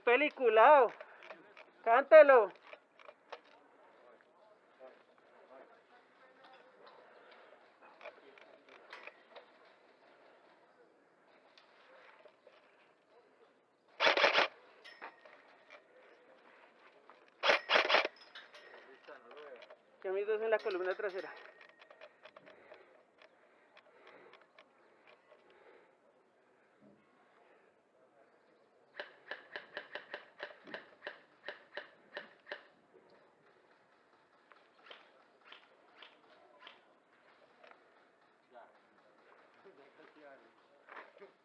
peliculado. Cántelo. Que mis dos en la columna trasera.